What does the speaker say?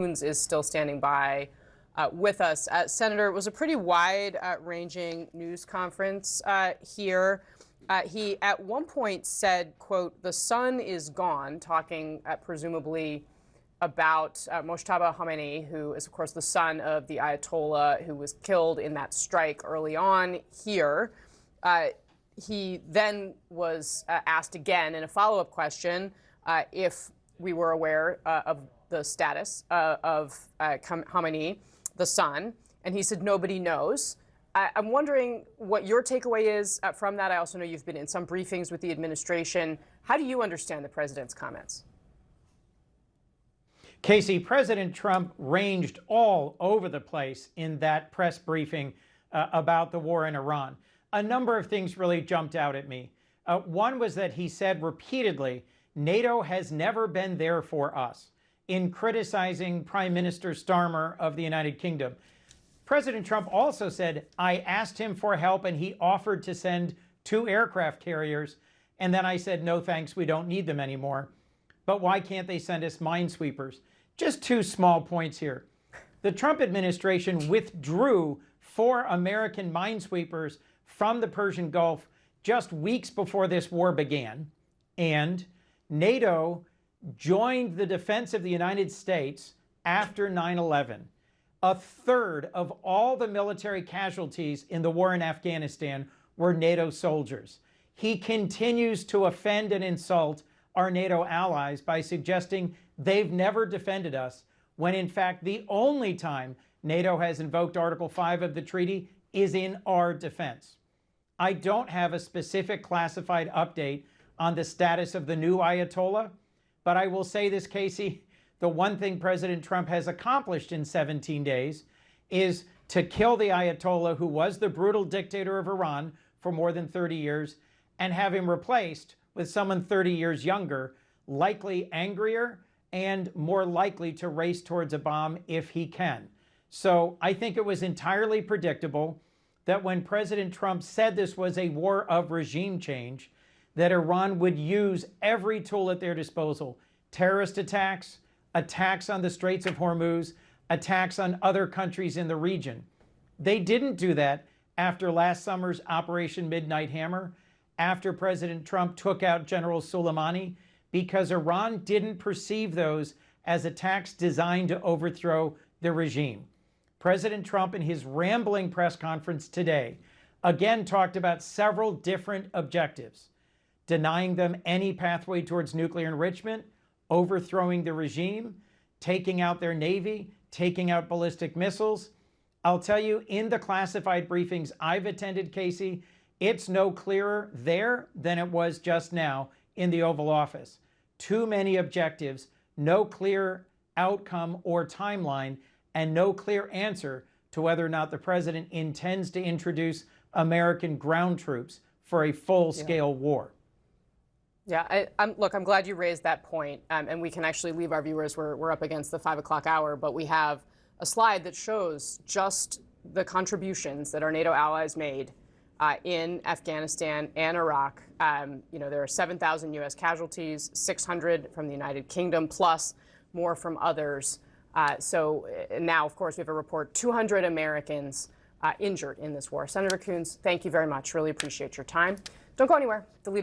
Coons is still standing by with us. Senator, it was a pretty wide-ranging news conference here. He at one point said, quote, "The sun is gone," talking presumably about Mojtaba Khamenei, who is, of course, the son of the Ayatollah who was killed in that strike early on here. He then was asked again in a follow-up question if we were aware of the status of Khamenei, the son, and he said nobody knows. I'm wondering what your takeaway is from that. I also know you've been in some briefings with the administration. How do you understand the president's comments? Kasie, President Trump ranged all over the place in that press briefing about the war in Iran. A number of things really jumped out at me. One was that he said repeatedly, NATO has never been there for us, in criticizing Prime Minister Starmer of the United Kingdom. President Trump also said, I asked him for help and he offered to send 2 aircraft carriers. And then I said, no, thanks, we don't need them anymore. But why can't they send us minesweepers? Just 2 small points here. The Trump administration withdrew 4 American minesweepers from the Persian Gulf just weeks before this war began. And NATO joined the defense of the United States after 9/11. A third of all the military casualties in the war in Afghanistan were NATO soldiers. He continues to offend and insult our NATO allies by suggesting they've never defended us, when in fact the only time NATO has invoked Article 5 of the treaty is in our defense. I don't have a specific classified update on the status of the new Ayatollah, but I will say this, Kasie, the one thing President Trump has accomplished in 17 days is to kill the Ayatollah, who was the brutal dictator of Iran for more than 30 years, and have him replaced with someone 30 years younger, likely angrier and more likely to race towards a bomb if he can. So I think it was entirely predictable that when President Trump said this was a war of regime change, that Iran would use every tool at their disposal: terrorist attacks, attacks on the Straits of Hormuz, attacks on other countries in the region. They didn't do that after last summer's Operation Midnight Hammer, after President Trump took out General Soleimani, because Iran didn't perceive those as attacks designed to overthrow the regime. President Trump, in his rambling press conference today, again talked about several different objectives: denying them any pathway towards nuclear enrichment, overthrowing the regime, taking out their navy, taking out ballistic missiles. I'll tell you, in the classified briefings I've attended, Kasie, it's no clearer there than it was just now in the Oval Office. Too many objectives, no clear outcome or timeline, and no clear answer to whether or not the president intends to introduce American ground troops for a full-scale war. Yeah, look, I'm glad you raised that point, and we can actually leave our viewers. We're up against the 5 o'clock hour, but we have a slide that shows just the contributions that our NATO allies made in Afghanistan and Iraq. There are 7,000 U.S. casualties, 600 from the United Kingdom, plus more from others. So now, of course, we have a report: 200 Americans injured in this war. Senator Coons, thank you very much. Really appreciate your time. Don't go anywhere. The leader